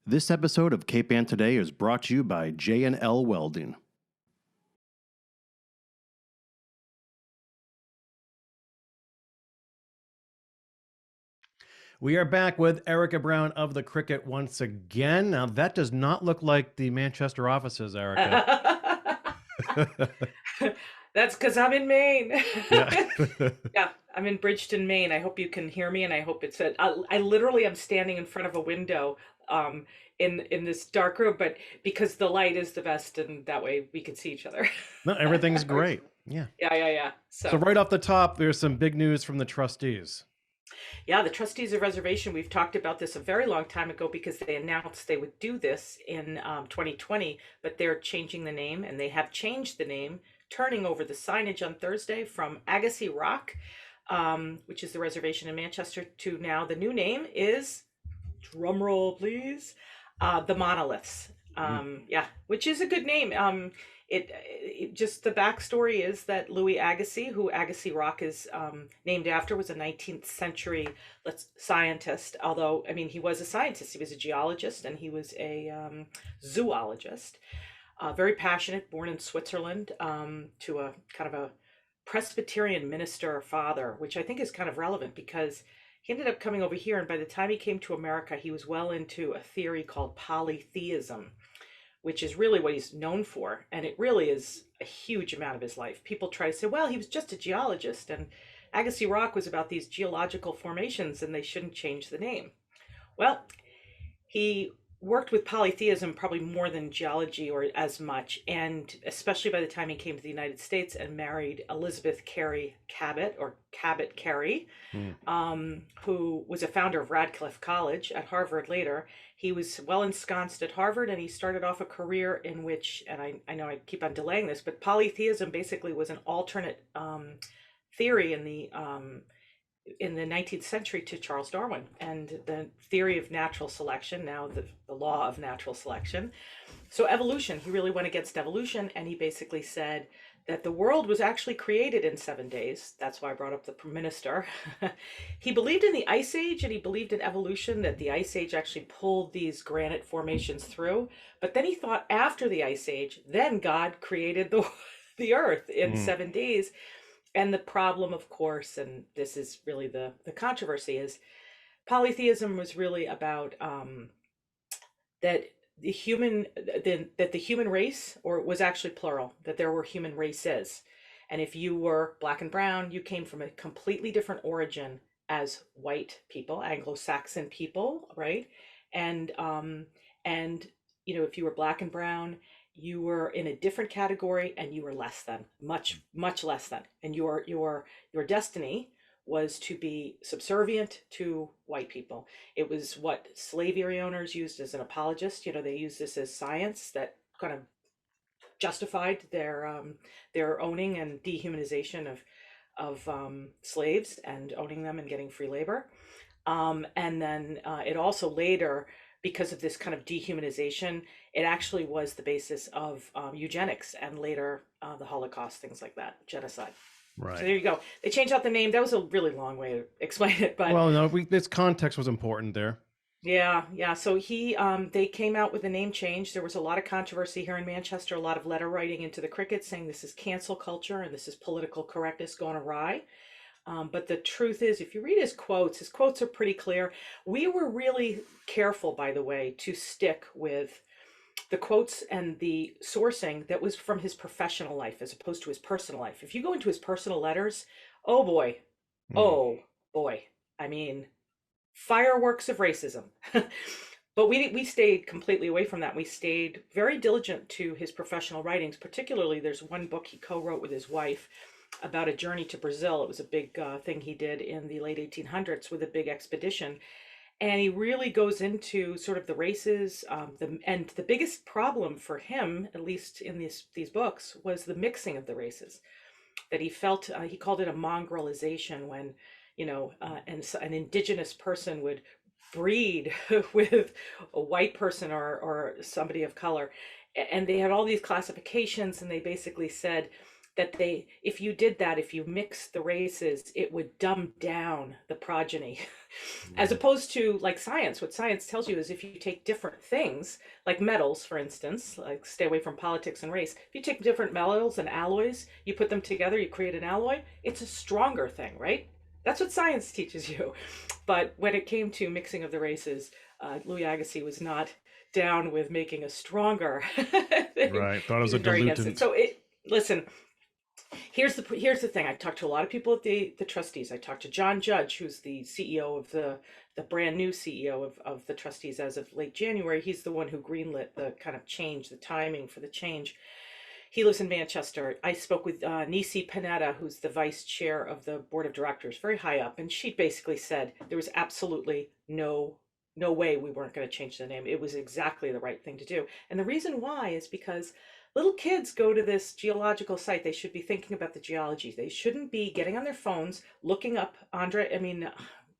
This episode of Cape Ann Today is brought to you by J&L Welding. We are back with Erika Brown of the Cricket once again. Now, that does not look like the Manchester offices, Erika. That's because I'm in Maine. Yeah. Yeah, I'm in Bridgeton, Maine. I hope you can hear me, and I hope it's I literally am standing in front of a window in this dark room, but because the light is the best, and that way we can see each other. No, everything's great. Yeah. Yeah. So right off the top, there's some big news from the trustees. Yeah, the Trustees of Reservation, we've talked about this a very long time ago because they announced they would do this in 2020, but they're changing the name, and they have changed the name, turning over the signage on Thursday from Agassi Rock, which is the reservation in Manchester, to now the new name is, drumroll please, the Monoliths. Yeah, which is a good name. It just, the backstory is that Louis Agassiz, who Agassi Rock is named after, was a 19th century scientist. Although, I mean, he was a scientist. He was a geologist and he was a zoologist. Very passionate, born in Switzerland to a kind of a Presbyterian minister father, which I think is kind of relevant because he ended up coming over here. And by the time he came to America, he was well into a theory called polytheism, which is really what he's known for. And it really is a huge amount of his life. People try to say, well, he was just a geologist, and Agassi Rock was about these geological formations and they shouldn't change the name. Well, he worked with polytheism probably more than geology or as much, and especially by the time he came to the United States and married Elizabeth Cary Cabot, or Cabot Cary, who was a founder of Radcliffe College at Harvard later. He was well ensconced at Harvard, and he started off a career in which, and I know I keep on delaying this, but polytheism basically was an alternate theory in the 19th century to Charles Darwin and the theory of natural selection, now the law of natural selection. So evolution, he really went against evolution, and he basically said that the world was actually created in 7 days. That's why I brought up the minister. He believed in the Ice Age, and he believed in evolution, that the Ice Age actually pulled these granite formations through. But then he thought after the Ice Age, then God created the earth in 7 days. And the problem, of course, and this is really the controversy, is polytheism was really about that the human race, or it was actually plural, that there were human races, and if you were black and brown, you came from a completely different origin as white people, Anglo-Saxon people, right? And if you were black and brown, you were in a different category, and you were less than, much less than, and your destiny was to be subservient to white people. It was what slavery owners used as an apologist. They used this as science that kind of justified their owning and dehumanization of slaves, and owning them and getting free labor. And then it also later, because of this kind of dehumanization, it actually was the basis of eugenics, and later the Holocaust, things like that, genocide. Right. So there you go. They changed out the name. That was a really long way to explain it, but well, no, this context was important there. yeah. So they came out with a name change. There was a lot of controversy here in Manchester, a lot of letter writing into the Cricket saying this is cancel culture and this is political correctness gone awry. But the truth is, if you read his quotes are pretty clear. We were really careful, by the way, to stick with the quotes and the sourcing that was from his professional life as opposed to his personal life. If you go into his personal letters, oh boy, I mean, fireworks of racism. But we stayed completely away from that. We stayed very diligent to his professional writings. Particularly, there's one book he co-wrote with his wife about a journey to Brazil. It was a big thing he did in the late 1800s with a big expedition. And he really goes into sort of the races. And the biggest problem for him, at least in these books, was the mixing of the races. That he felt, he called it a mongrelization, when, an indigenous person would breed with a white person or somebody of color. And they had all these classifications, and they basically said that they, if you did that, if you mixed the races, it would dumb down the progeny. As Right. opposed to like science, what science tells you is if you take different things, like metals, for instance, like stay away from politics and race. If you take different metals and alloys, you put them together, you create an alloy, it's a stronger thing, right? That's what science teaches you. But when it came to mixing of the races, Louis Agassiz was not down with making a stronger thing. Right. Thought it He was a was very against it. dilutant. So listen, here's the thing. I talked to a lot of people at the trustees. I talked to John Judge, who's the CEO of the brand new CEO of the trustees as of late January. He's the one who greenlit the kind of change, the timing for the change. He lives in Manchester. I spoke with Nisi Panetta, who's the vice chair of the board of directors, very high up, and she basically said there was absolutely no way we weren't going to change the name. It was exactly the right thing to do. And the reason why is because little kids go to this geological site. They should be thinking about the geology. They shouldn't be getting on their phones, looking up I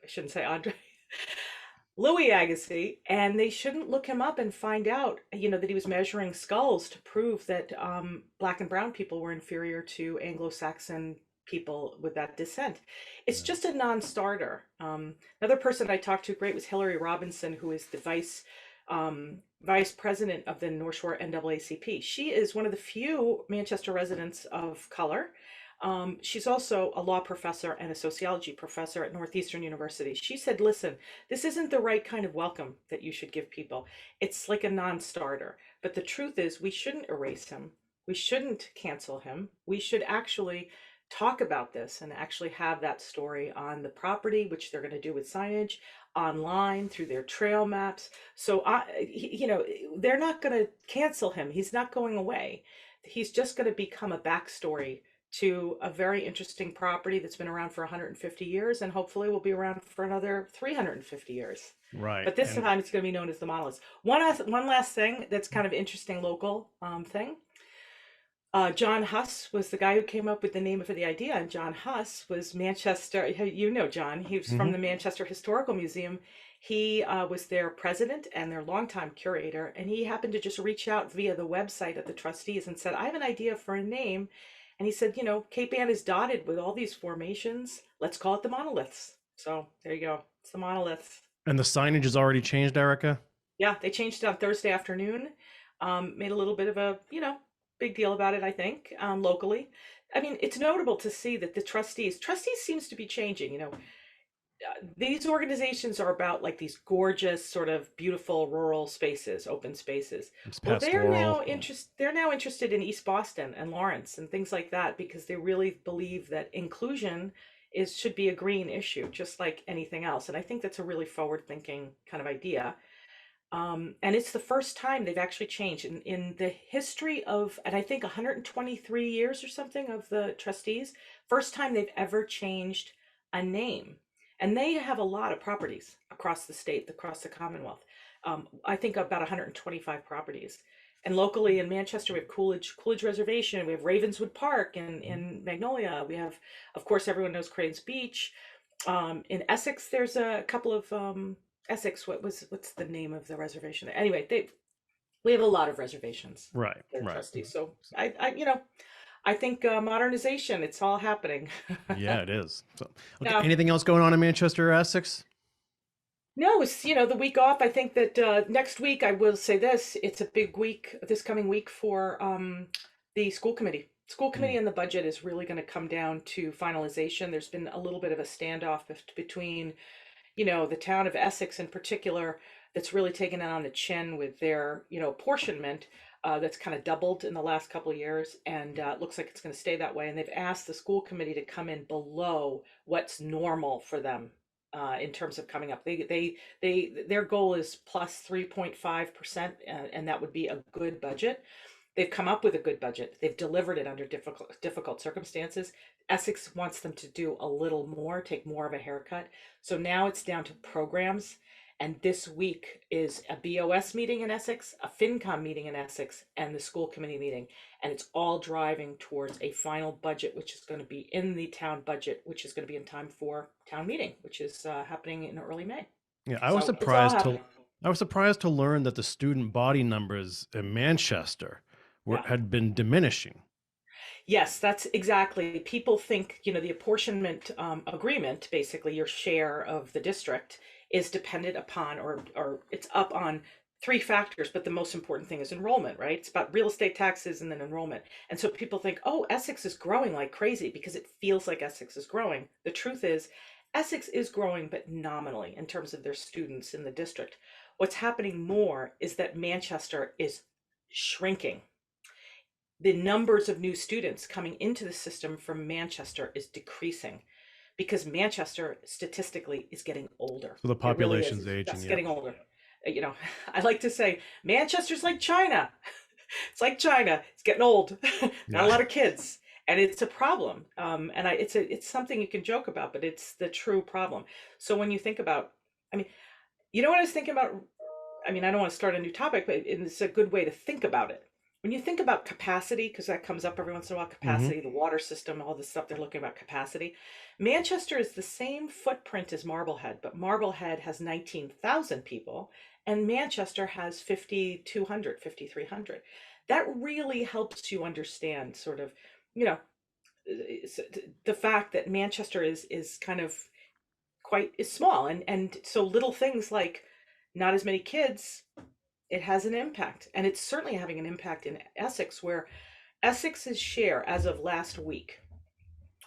shouldn't say Andre, Louis Agassiz, and they shouldn't look him up and find out, that he was measuring skulls to prove that black and brown people were inferior to Anglo-Saxon people with that descent. It's Right. just a non-starter. Another person I talked to great was Hillary Robinson, who is the vice president of the North Shore NAACP. She is one of the few Manchester residents of color. She's also a law professor and a sociology professor at Northeastern University. She said, listen, this isn't the right kind of welcome that you should give people. It's like a non-starter. But the truth is, we shouldn't erase him. We shouldn't cancel him. We should actually talk about this and actually have that story on the property, which they're going to do with signage, online through their trail maps. So, they're not going to cancel him. He's not going away. He's just going to become a backstory to a very interesting property that's been around for 150 years and hopefully will be around for another 350 years. Right. But this And time it's going to be known as the Monoliths. One last thing that's kind of interesting local thing. John Huss was the guy who came up with the name for the idea, and John Huss was Manchester. You know John. He was from mhm. the Manchester Historical Museum. He was their president and their longtime curator, and he happened to just reach out via the website of the trustees and said, "I have an idea for a name." And he said, Cape Ann is dotted with all these formations. Let's call it the Monoliths. So there you go. It's the Monoliths. And the signage has already changed, Erica? Yeah, they changed it on Thursday afternoon. Made a little bit of a, big deal about it, I think, locally. I mean, it's notable to see that the trustees seems to be changing. These organizations are about like these gorgeous, sort of beautiful rural spaces, open spaces. It's Well, pastoral. they're now interested in East Boston and Lawrence and things like that because they really believe that inclusion should be a green issue, just like anything else. And I think that's a really forward-thinking kind of idea. And it's the first time they've actually changed in the history of, and I think 123 years or something of the trustees, first time they've ever changed a name. And they have a lot of properties across the state, across the Commonwealth. I think about 125 properties. And locally in Manchester, we have Coolidge Reservation, we have Ravenswood Park in Magnolia. We have, of course, everyone knows Cranes Beach. In Essex, there's a couple of Essex. What's the name of the reservation? Anyway, we have a lot of reservations. Right. The Right. trustees. So I think modernization. It's all happening. Yeah, it is. So, okay. Now, Anything else going on in Manchester or Essex? no, it's the week off. I think that next week I will say this. It's a big week. This coming week for the school committee. School committee Mm. and the budget is really going to come down to finalization. There's been a little bit of a standoff between the town of Essex in particular, that's really taken it on the chin with their, apportionment that's kind of doubled in the last couple of years, and it looks like it's going to stay that way. And they've asked the school committee to come in below what's normal for them in terms of coming up. Their goal is plus 3.5%, and that would be a good budget. They've come up with a good budget. They've delivered it under difficult circumstances. Essex wants them to do a little more, take more of a haircut. So now it's down to programs. And this week is a BOS meeting in Essex, a FinCom meeting in Essex, and the school committee meeting. And it's all driving towards a final budget, which is going to be in the town budget, which is going to be in time for town meeting, which is happening in early May. Yeah, So it's all happening. I was surprised to learn that the student body numbers in Manchester Yeah. had been diminishing. Yes, that's exactly. People think, the apportionment agreement, basically your share of the district, is dependent upon, or it's up on three factors, but the most important thing is enrollment, right? It's about real estate taxes and then enrollment. And so people think, oh, Essex is growing like crazy because it feels like Essex is growing. The truth is, Essex is growing, but nominally in terms of their students in the district. What's happening more is that Manchester is shrinking. The numbers of new students coming into the system from Manchester is decreasing because Manchester statistically is getting older. So the It really is. population's It's aging. just Yeah. getting older. You know, I like to say Manchester's like China. It's like China. It's getting old. Not a Yeah. lot of kids, and it's a problem. It's something you can joke about, but it's the true problem. So when you think about, I mean, what I was thinking about. I mean, I don't want to start a new topic, but it's a good way to think about it. When you think about capacity, because that comes up every once in a while, Mm-hmm. capacity, the water system, all this stuff, they're looking about capacity. Manchester is the same footprint as Marblehead, but Marblehead has 19,000 people and Manchester has 5,200, 5,300. That really helps you understand sort of, you know, the fact that Manchester is kind of is small, and so little things like not as many kids, it has an impact, and it's certainly having an impact in Essex, where Essex's share as of last week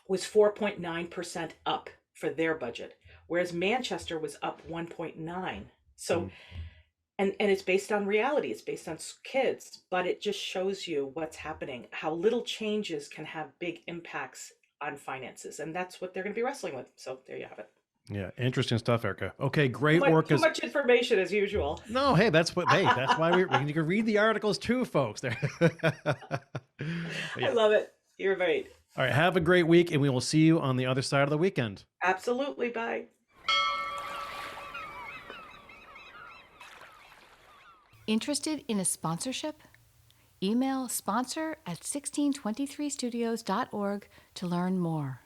was 4.9% up for their budget, whereas Manchester was up 1.9. So, and it's based on reality, it's based on kids, but it just shows you what's happening, how little changes can have big impacts on finances, and that's what they're going to be wrestling with. So there you have it. Yeah, interesting stuff, Erika. Okay, Too great much, work. too much information as usual. No, hey, that's why you can read the articles too, folks. There. I Yeah. love it. You're right. All right, have a great week, and we will see you on the other side of the weekend. Absolutely. Bye. Interested in a sponsorship? Email sponsor@1623studios.org to learn more.